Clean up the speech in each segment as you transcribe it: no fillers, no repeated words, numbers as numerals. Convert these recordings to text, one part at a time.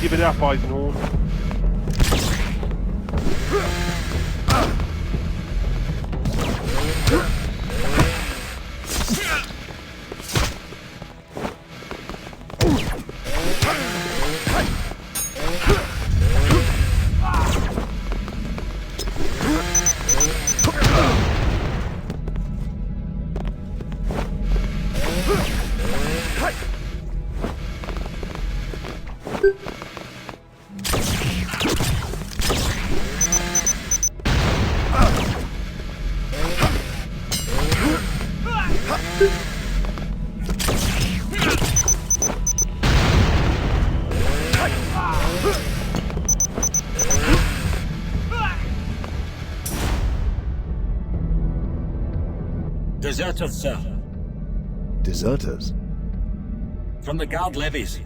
Give it up, Eisenhorn. Deserters, sir. Deserters? From the guard levies.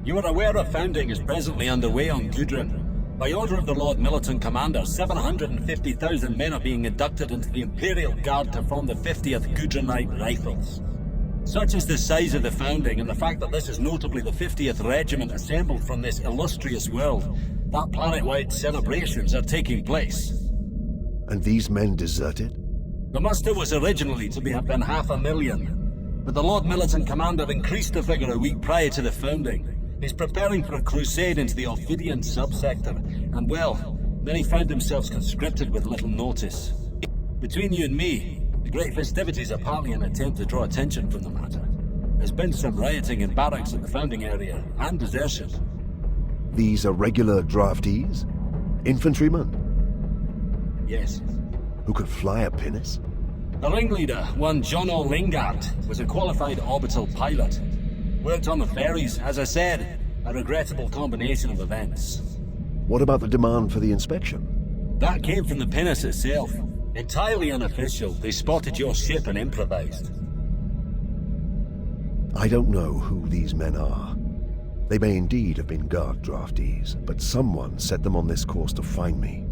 You are aware a founding is presently underway on Gudrun. By order of the Lord Militant Commander, 750,000 men are being inducted into the Imperial Guard to form the 50th Gudrunite Rifles. Such is the size of the founding, and the fact that this is notably the 50th regiment assembled from this illustrious world, that planet-wide celebrations are taking place. And these men deserted? The muster was originally to have been 500,000, but the Lord Militant Commander increased the figure a week prior to the founding. He's preparing for a crusade into the Ophidian subsector, and well, many found themselves conscripted with little notice. Between you and me, the great festivities are partly an attempt to draw attention from the matter. There's been some rioting in barracks in the founding area, and desertion. These are regular draftees? Infantrymen? Yes. Who could fly a pinnace? The ringleader, one John O'Lingard, was a qualified orbital pilot. Worked on the ferries, as I said, a regrettable combination of events. What about the demand for the inspection? That came from the pinnace itself. Entirely unofficial, they spotted your ship and improvised. I don't know who these men are. They may indeed have been guard draftees, but someone set them on this course to find me.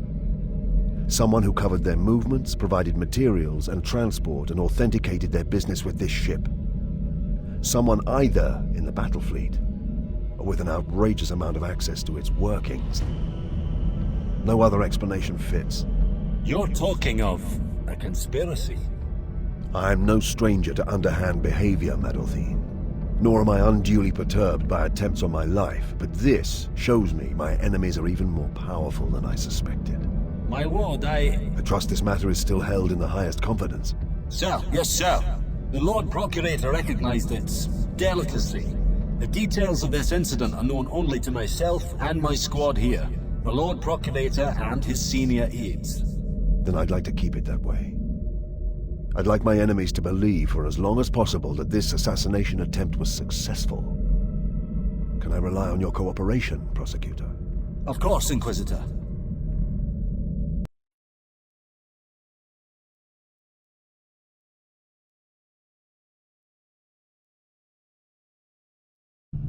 Someone who covered their movements, provided materials and transport, and authenticated their business with this ship. Someone either in the battle fleet, or with an outrageous amount of access to its workings. No other explanation fits. You're talking of a conspiracy? I'm no stranger to underhand behavior, Madolthine. Nor am I unduly perturbed by attempts on my life, but this shows me my enemies are even more powerful than I suspected. My lord, I trust this matter is still held in the highest confidence. Sir, yes, sir. The Lord Procurator recognized its delicacy. The details of this incident are known only to myself and my squad here, the Lord Procurator and his senior aides. Then I'd like to keep it that way. I'd like my enemies to believe for as long as possible that this assassination attempt was successful. Can I rely on your cooperation, Prosecutor? Of course, Inquisitor.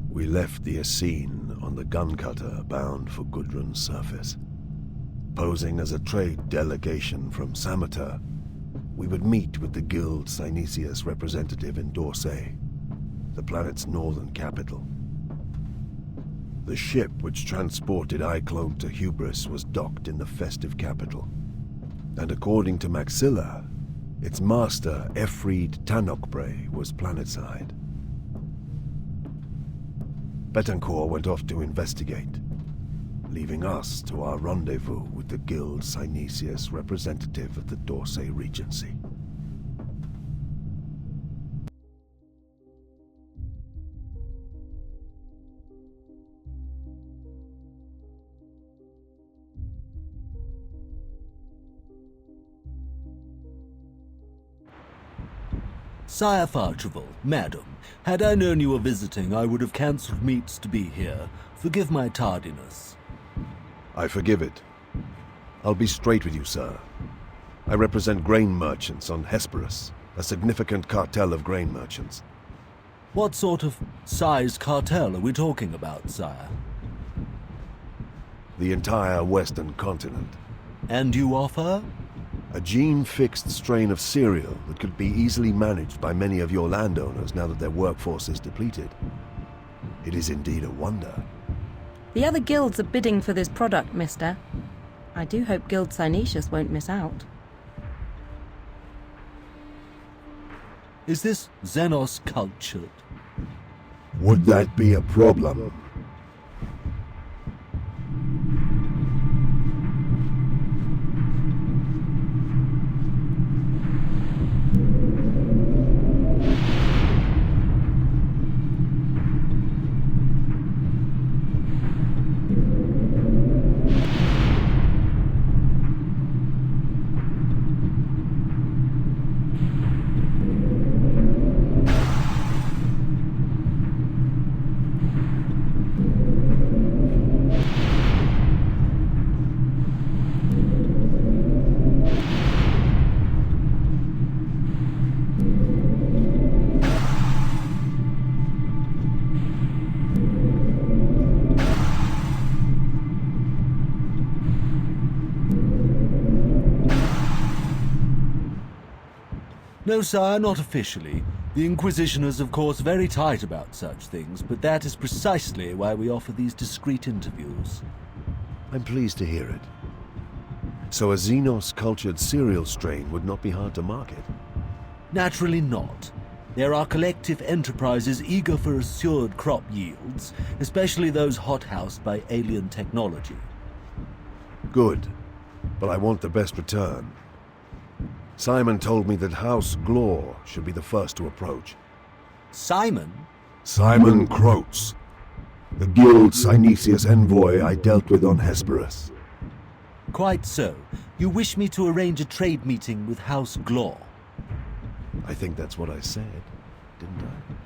We left the Essene on the gun cutter bound for Gudrun's surface. Posing as a trade delegation from Sameter, we would meet with the Guild Synesius representative in Dorsey, the planet's northern capital. The ship which transported Iclone to Hubris was docked in the festive capital, and according to Maxilla, its master, Efreed Tanokbre, was planetside. Betancourt went off to investigate, leaving us to our rendezvous with the Guild Synesius representative of the Dorsey Regency. Sire Farchival, madam, had I known you were visiting, I would have cancelled meets to be here. Forgive my tardiness. I forgive it. I'll be straight with you, sir. I represent grain merchants on Hesperus, a significant cartel of grain merchants. What sort of size cartel are we talking about, sire? The entire western continent. And you offer? A gene-fixed strain of cereal that could be easily managed by many of your landowners now that their workforce is depleted. It is indeed a wonder. The other guilds are bidding for this product, mister. I do hope Guild Synesius won't miss out. Is this Xenos cultured? Would that be a problem? No, sire, not officially. The Inquisition is, of course, very tight about such things, but that is precisely why we offer these discreet interviews. I'm pleased to hear it. So a Xenos-cultured cereal strain would not be hard to market? Naturally not. There are collective enterprises eager for assured crop yields, especially those hothoused by alien technology. Good, but I want the best return. Simon told me that House Glor should be the first to approach. Simon? Simon Croats, the Guild Synesius envoy I dealt with on Hesperus. Quite so. You wish me to arrange a trade meeting with House Glor? I think that's what I said, didn't I?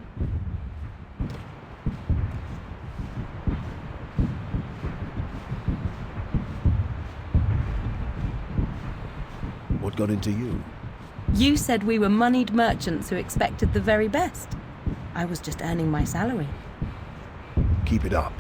What got into you? You said we were moneyed merchants who expected the very best. I was just earning my salary. Keep it up.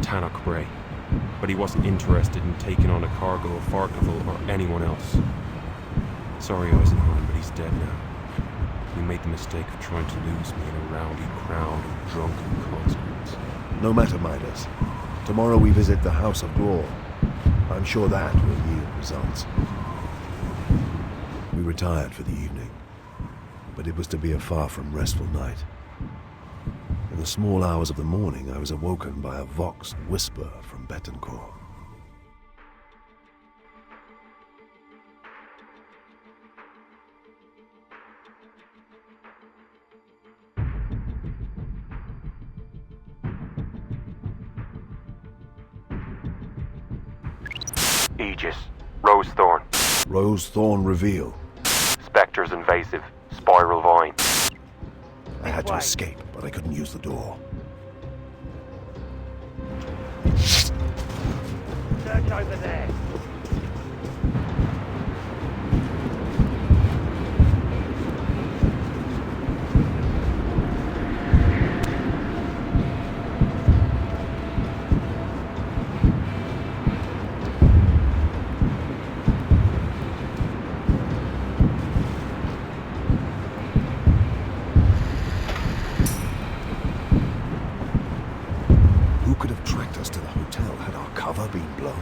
Tannock Bray, but he wasn't interested in taking on a cargo of Farkaville or anyone else. Sorry, Eisenhorn, but he's dead now. He made the mistake of trying to lose me in a rowdy crowd of drunken conscripts. No matter, Midas. Tomorrow we visit the House of Glor. I'm sure that will yield results. We retired for the evening, but it was to be a far from restful night. In the small hours of the morning, I was awoken by a voxed whisper from Betancourt. Aegis. Rosethorn. Rosethorn reveal. Spectres invasive. Spiral vine. I had to escape, but I couldn't use the door. Search over there. Who could have tracked us to the hotel had our cover been blown?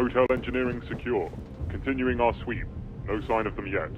Hotel engineering secure. Continuing our sweep. No sign of them yet.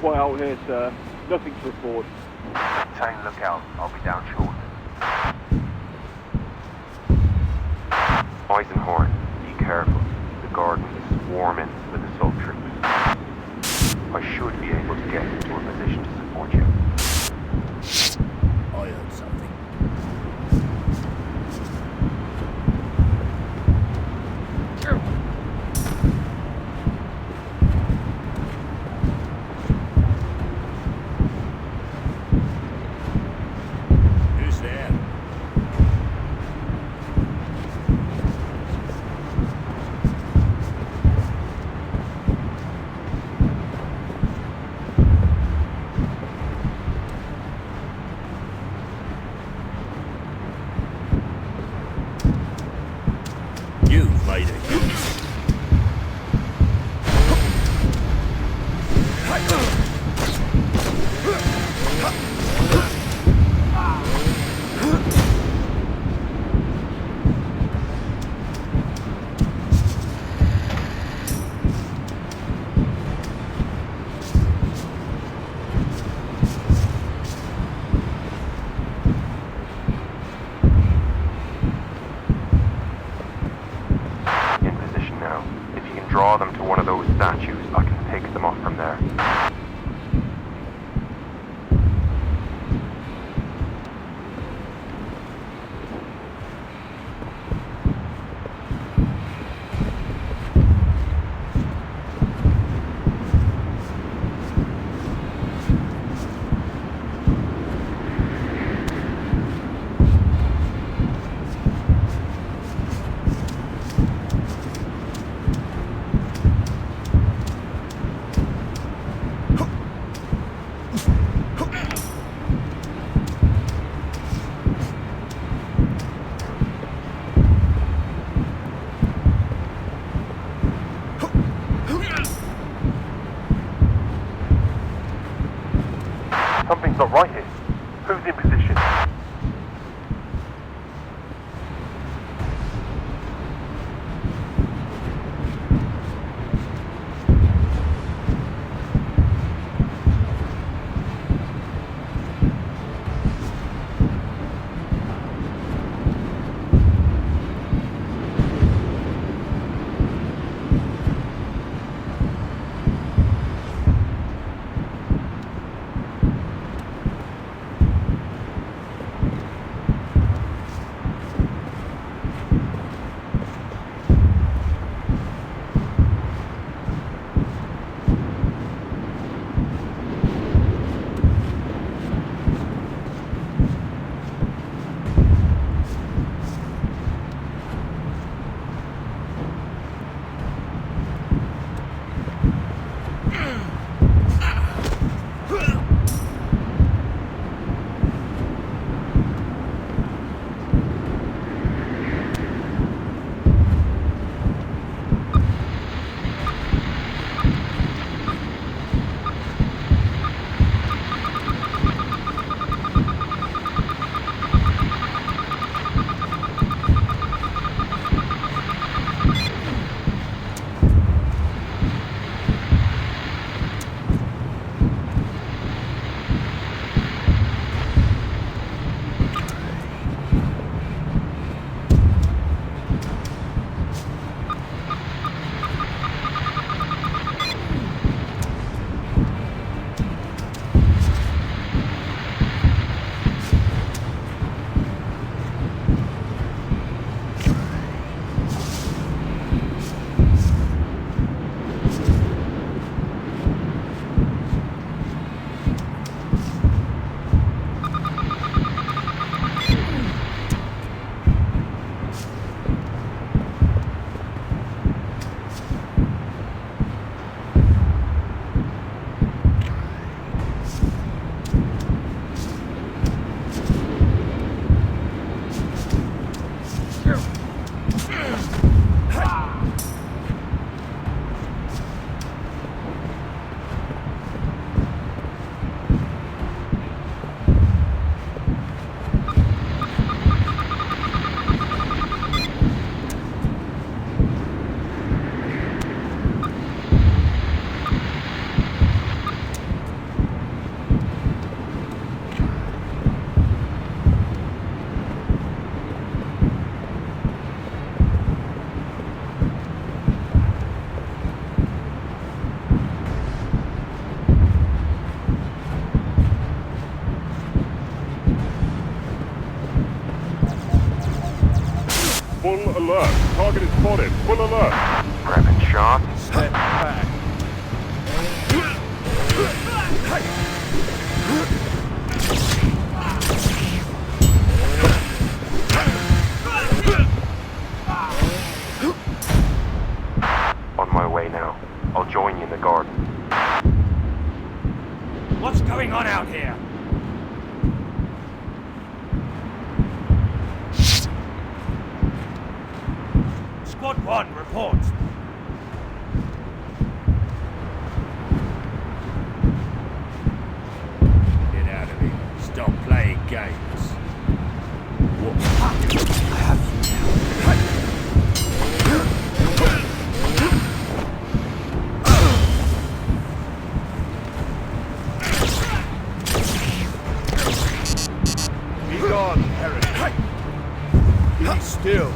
Quiet out here, sir. Nothing to report. Maintain lookout. I'll be down shortly. Eisenhorn, be careful. The garden is swarming with assault troops. I should be able to get into a position to support you. I heard something. Draw them to one of those statues. I can pick them up from there. Something's not right here. Who's in position? Full alert. Target is spotted. Full alert. Grabbing shot. Step back. On my way now. I'll join you in the garden. What's going on out here? Squad 1 reports. Get out of here. Stop playing games. What? I have you now. Be gone, heretic. Be still.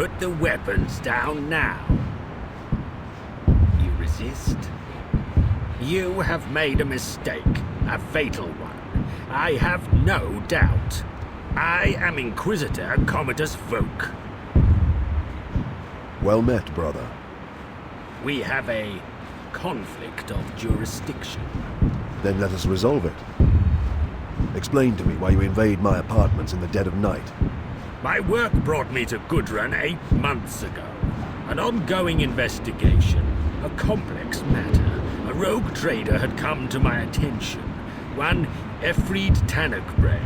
Put the weapons down now. You resist? You have made a mistake, a fatal one. I have no doubt. I am Inquisitor Commodus Voke. Well met, brother. We have a conflict of jurisdiction. Then let us resolve it. Explain to me why you invade my apartments in the dead of night. My work brought me to Gudrun 8 months ago. An ongoing investigation, a complex matter. A rogue trader had come to my attention, one Efried Tanakbray.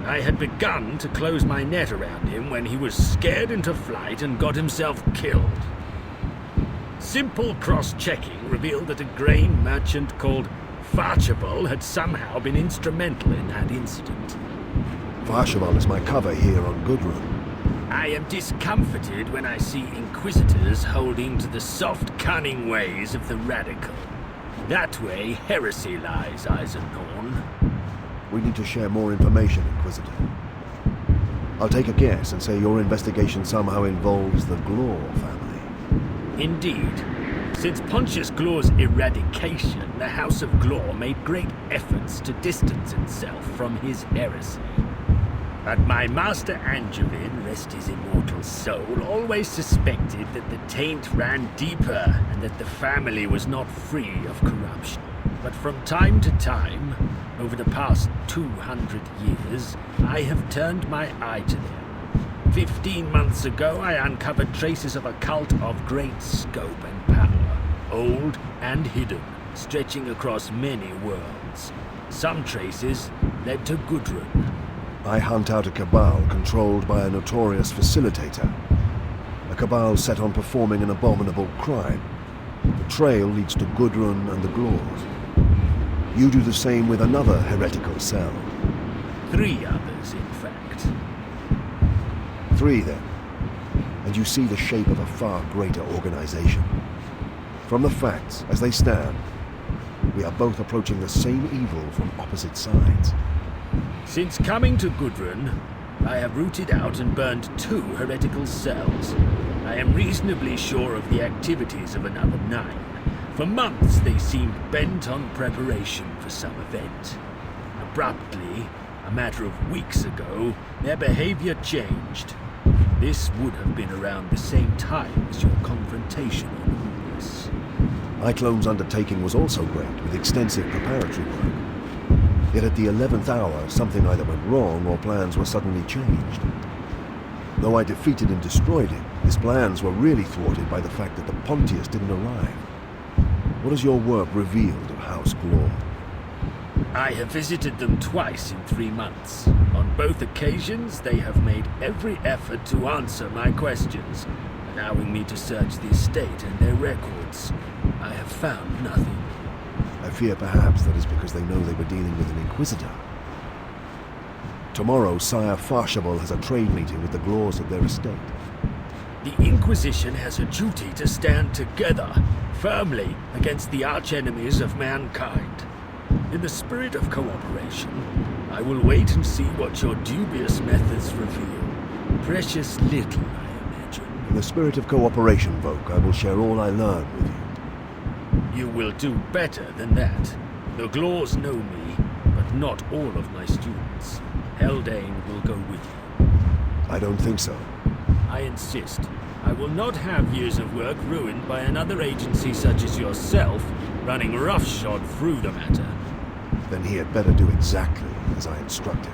I had begun to close my net around him when he was scared into flight and got himself killed. Simple cross-checking revealed that a grain merchant called Farchable had somehow been instrumental in that incident. Farchable is my cover here on Gudrun. I am discomforted when I see Inquisitors holding to the soft, cunning ways of the radical. That way heresy lies, Eisenhorn. We need to share more information, Inquisitor. I'll take a guess and say your investigation somehow involves the Glor family. Indeed. Since Pontius Glor's eradication, the House of Glor made great efforts to distance itself from his heresy. But my master Angevin, rest his immortal soul, always suspected that the taint ran deeper and that the family was not free of corruption. But from time to time, over the past 200 years, I have turned my eye to them. 15 months ago, I uncovered traces of a cult of great scope and power, old and hidden, stretching across many worlds. Some traces led to Gudrun. I hunt out a cabal controlled by a notorious facilitator. A cabal set on performing an abominable crime. The trail leads to Gudrun and the Glors. You do the same with another heretical cell. 3 others, in fact. 3, then. And you see the shape of a far greater organization. From the facts, as they stand, we are both approaching the same evil from opposite sides. Since coming to Gudrun, I have rooted out and burned 2 heretical cells. I am reasonably sure of the activities of another 9. For months they seemed bent on preparation for some event. Abruptly, a matter of weeks ago, their behavior changed. This would have been around the same time as your confrontation on Horus. Iclone's undertaking was also great, with extensive preparatory work. Yet at the 11th hour, something either went wrong or plans were suddenly changed. Though I defeated and destroyed him, his plans were really thwarted by the fact that the Pontius didn't arrive. What has your work revealed of House Glor? I have visited them twice in 3 months. On both occasions, they have made every effort to answer my questions, allowing me to search the estate and their records. I have found nothing. I fear perhaps that is because they know they were dealing with an Inquisitor. Tomorrow, Sire Farchable has a trade meeting with the Glors at their estate. The Inquisition has a duty to stand together, firmly, against the archenemies of mankind. In the spirit of cooperation, I will wait and see what your dubious methods reveal. Precious little, I imagine. In the spirit of cooperation, Voke, I will share all I learn with you. You will do better than that. The Glors know me, but not all of my students. Haldane will go with you. I don't think so. I insist. I will not have years of work ruined by another agency such as yourself running roughshod through the matter. Then he had better do exactly as I instructed.